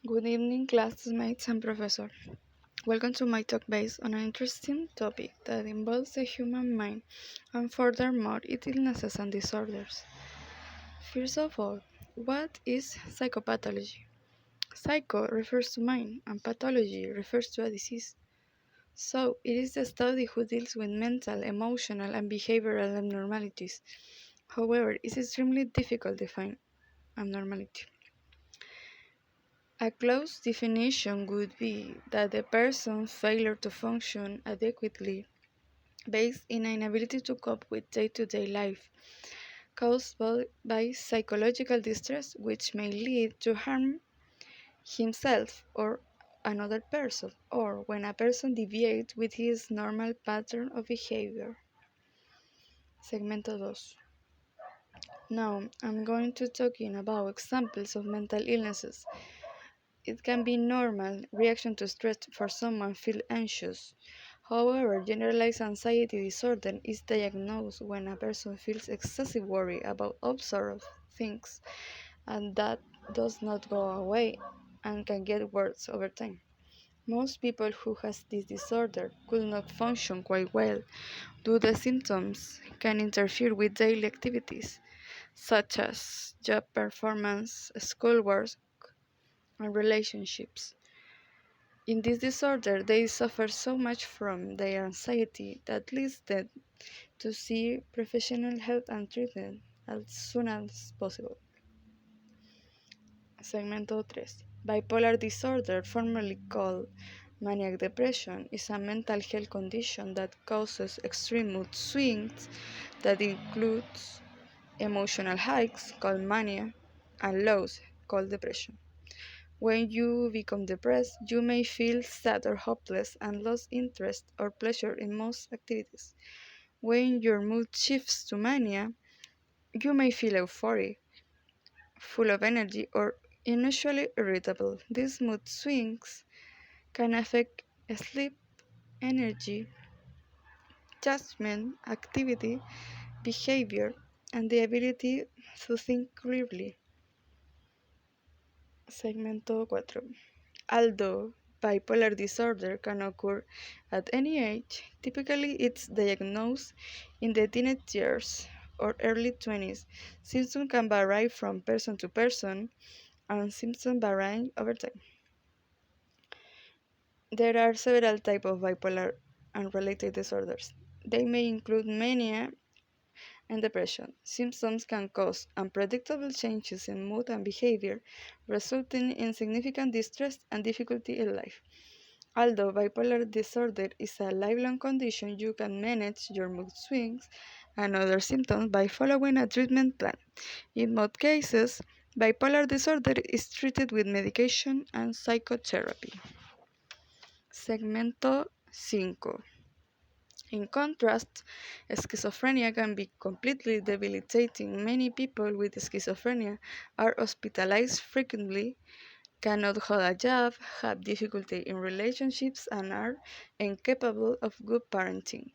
Good evening, classmates and professor. Welcome to my talk based on an interesting topic that involves the human mind and furthermore its illnesses and disorders. First of all, what is psychopathology? Psycho refers to mind and pathology refers to a disease. So, it is the study who deals with mental, emotional, and behavioral abnormalities. However, it is extremely difficult to define abnormality. A close definition would be that the person's failure to function adequately based in an inability to cope with day-to-day life, caused by psychological distress which may lead to harm himself or another person, or when a person deviates with his normal pattern of behavior. Segmento 2. Now, I'm going to talking about examples of mental illnesses. It can be normal reaction to stress for someone feel anxious. However, generalized anxiety disorder is diagnosed when a person feels excessive worry about observed things and that does not go away and can get worse over time. Most people who has this disorder could not function quite well due the symptoms can interfere with daily activities such as job performance, schoolwork, and relationships. In this disorder, they suffer so much from their anxiety that leads them to see professional help and treatment as soon as possible. Segmento 3. Bipolar disorder, formerly called maniac depression, is a mental health condition that causes extreme mood swings that includes emotional highs called mania and lows called depression. When you become depressed, you may feel sad or hopeless and lose interest or pleasure in most activities. When your mood shifts to mania, you may feel euphoric, full of energy, or unusually irritable. These mood swings can affect sleep, energy, judgment, activity, behavior, and the ability to think clearly. Segmento 4. Although bipolar disorder can occur at any age, typically it's diagnosed in the teenage years or early 20s. Symptoms can vary from person to person, and symptoms vary over time. There are several types of bipolar and related disorders. They may include mania and depression. Symptoms can cause unpredictable changes in mood and behavior, resulting in significant distress and difficulty in life. Although bipolar disorder is a lifelong condition, you can manage your mood swings and other symptoms by following a treatment plan. In most cases, bipolar disorder is treated with medication and psychotherapy. Segmento 5. In contrast, schizophrenia can be completely debilitating. Many people with schizophrenia are hospitalized frequently, cannot hold a job, have difficulty in relationships, and are incapable of good parenting.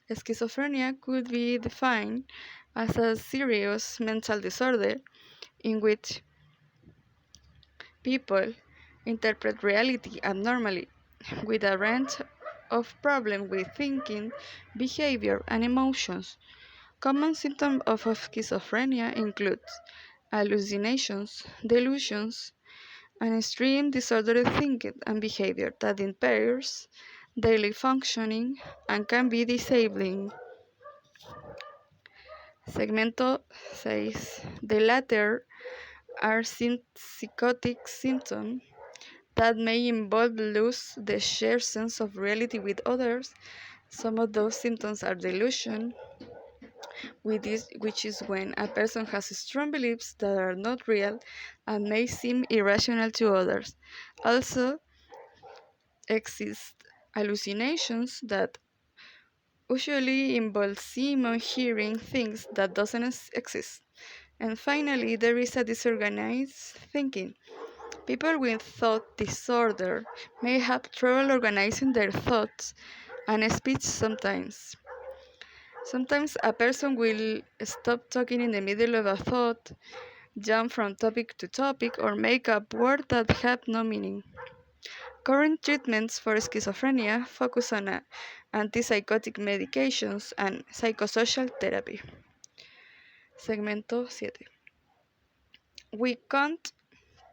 Schizophrenia could be defined as a serious mental disorder in which people interpret reality abnormally, with a range of problems with thinking, behavior, and emotions. Common symptoms of schizophrenia include hallucinations, delusions, and extreme disordered thinking and behavior that impairs daily functioning and can be disabling. Segmento 6. The latter are psychotic symptoms that may involve lose the shared sense of reality with others. Some of those symptoms are delusion, which is when a person has strong beliefs that are not real and may seem irrational to others. Also, exist hallucinations that usually involve seeing or hearing things that doesn't exist. And finally, there is a disorganized thinking. People with thought disorder may have trouble organizing their thoughts and speech sometimes. Sometimes a person will stop talking in the middle of a thought jump from topic to topic, or make up words that have no meaning. Current treatments for schizophrenia focus on antipsychotic medications and psychosocial therapy. Segmento 7. We can't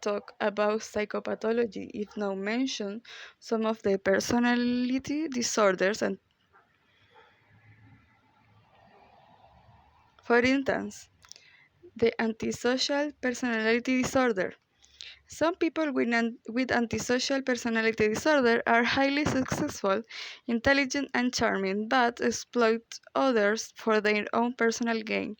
talk about psychopathology if not mention some of the personality disorders and, for instance, the antisocial personality disorder. Some people with antisocial personality disorder are highly successful, intelligent, and charming, but exploit others for their own personal gain.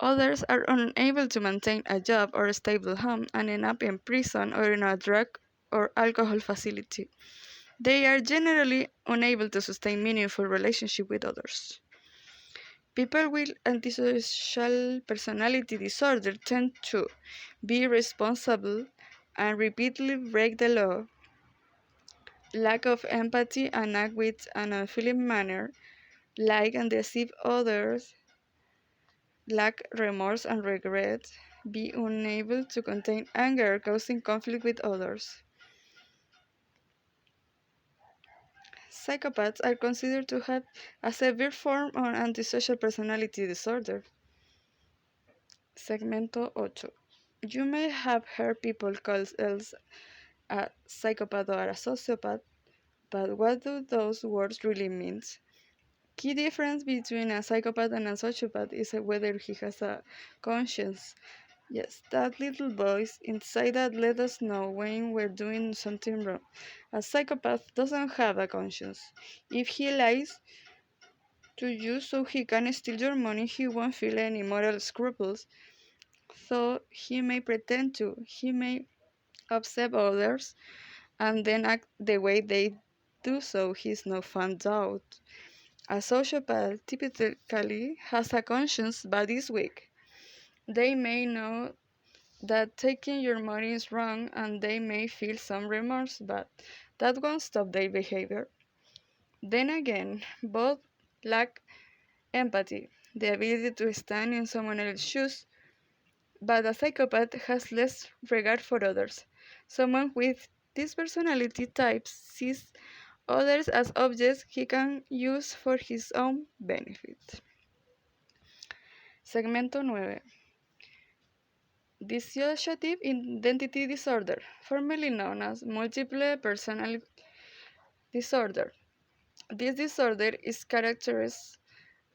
Others are unable to maintain a job or a stable home and end up in prison or in a drug or alcohol facility. They are generally unable to sustain meaningful relationships with others. People with antisocial personality disorder tend to be irresponsible and repeatedly break the law, lack of empathy and act with an unfeeling manner, like and deceive others, lack remorse and regret, be unable to contain anger, causing conflict with others. Psychopaths are considered to have a severe form of antisocial personality disorder. Segmento 8. You may have heard people call else a psychopath or a sociopath, but what do those words really mean? Key difference between a psychopath and a sociopath is whether he has a conscience. Yes, that little voice inside that let us know when we're doing something wrong. A psychopath doesn't have a conscience. If he lies to you so he can steal your money, he won't feel any moral scruples. So he may pretend to. He may observe others and then act the way they do so he's not found out. A sociopath typically has a conscience but is weak. They may know that taking your money is wrong and they may feel some remorse, but that won't stop their behavior. Then again, both lack empathy, the ability to stand in someone else's shoes, but a psychopath has less regard for others. Someone with this personality type sees others as objects he can use for his own benefit. Segmento 9. Dissociative identity disorder, formerly known as multiple personality disorder. This disorder is characterized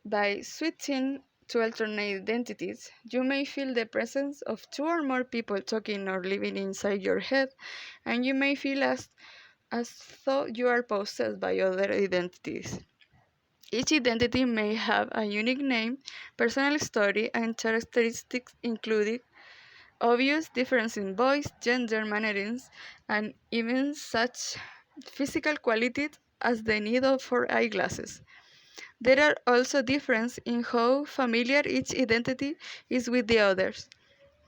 by switching to alternate identities. You may feel the presence of two or more people talking or living inside your head, and you may feel as though you are possessed by other identities. Each identity may have a unique name, personal story, and characteristics including obvious difference in voice, gender, mannerisms, and even such physical qualities as the need for eyeglasses. There are also differences in how familiar each identity is with the others.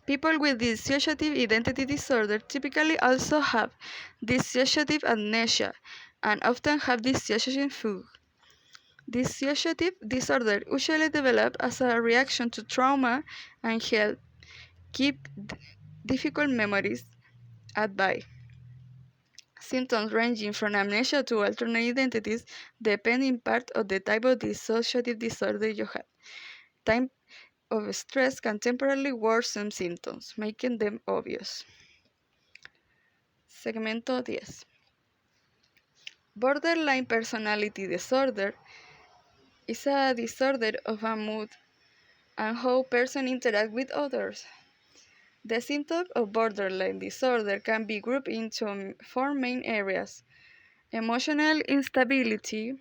People with dissociative identity disorder typically also have dissociative amnesia and often have dissociative fugue. Dissociative disorder usually develops as a reaction to trauma and help keep difficult memories at bay. Symptoms ranging from amnesia to alternate identities depend in part on the type of dissociative disorder you have. Time of stress can temporarily worsen symptoms, making them obvious. Segmento 10. Borderline personality disorder is a disorder of a mood and how persons interact with others. The symptoms of borderline disorder can be grouped into four main areas. Emotional instability.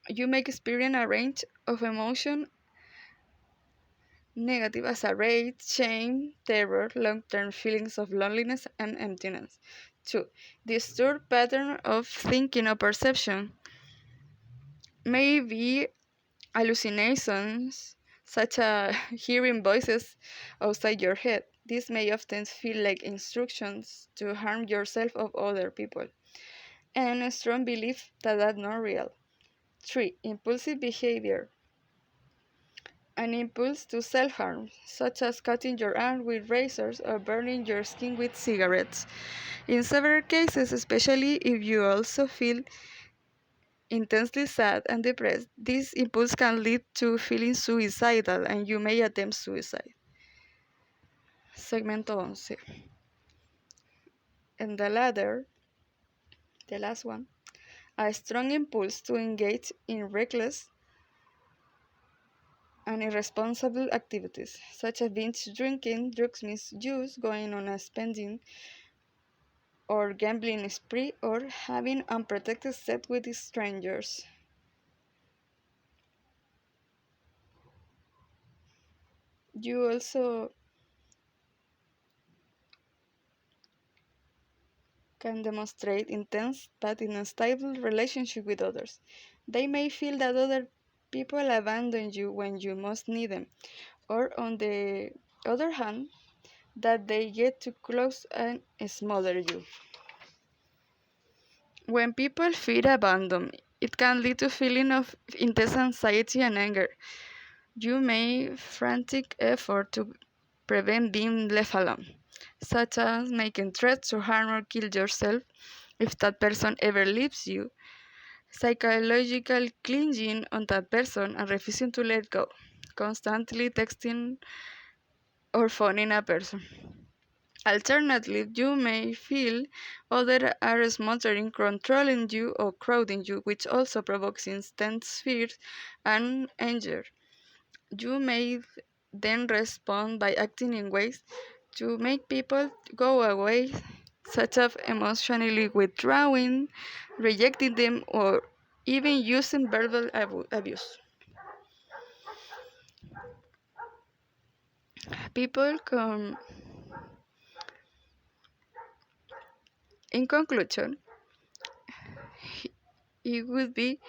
You may experience a range of emotions negative as a rage, shame, terror, long-term feelings of loneliness and emptiness. 2. Disturbed pattern of thinking or perception may be hallucinations, such as hearing voices outside your head. This may often feel like instructions to harm yourself or other people, and a strong belief that that's not real. 3. Impulsive behavior. an impulse to self-harm, such as cutting your arm with razors or burning your skin with cigarettes. In several cases, especially if you also feel intensely sad and depressed, this impulse can lead to feeling suicidal and you may attempt suicide. Segmento 11. And the last one, a strong impulse to engage in reckless and irresponsible activities, such as binge drinking, drugs misuse, going on a spending or gambling spree, or having unprotected sex with strangers. You also can demonstrate intense but unstable relationship with others. They may feel that other people abandon you when you most need them, or on the other hand, that they get too close and smother you. When people feel abandoned, it can lead to a feeling of intense anxiety and anger. You may frantic effort to prevent being left alone, such as making threats to harm or kill yourself if that person ever leaves you, psychological clinging on that person and refusing to let go, constantly texting or phoning a person. Alternatively, you may feel others are smothering, controlling you, or crowding you, which also provokes intense fear and anger. You may then respond by acting in ways to make people go away, such as emotionally withdrawing, rejecting them, or even using verbal abuse. People can, in conclusion, it would be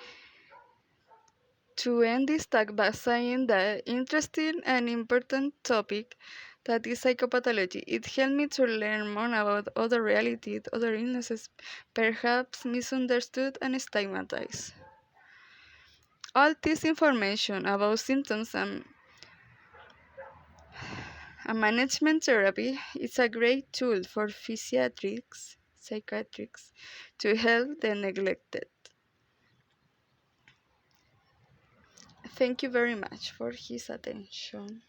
to end this talk by saying the interesting and important topic that is psychopathology. It helped me to learn more about other realities, other illnesses, perhaps misunderstood and stigmatized. All this information about symptoms and management therapy is a great tool for psychiatrists to help the neglected. Thank you very much for his attention.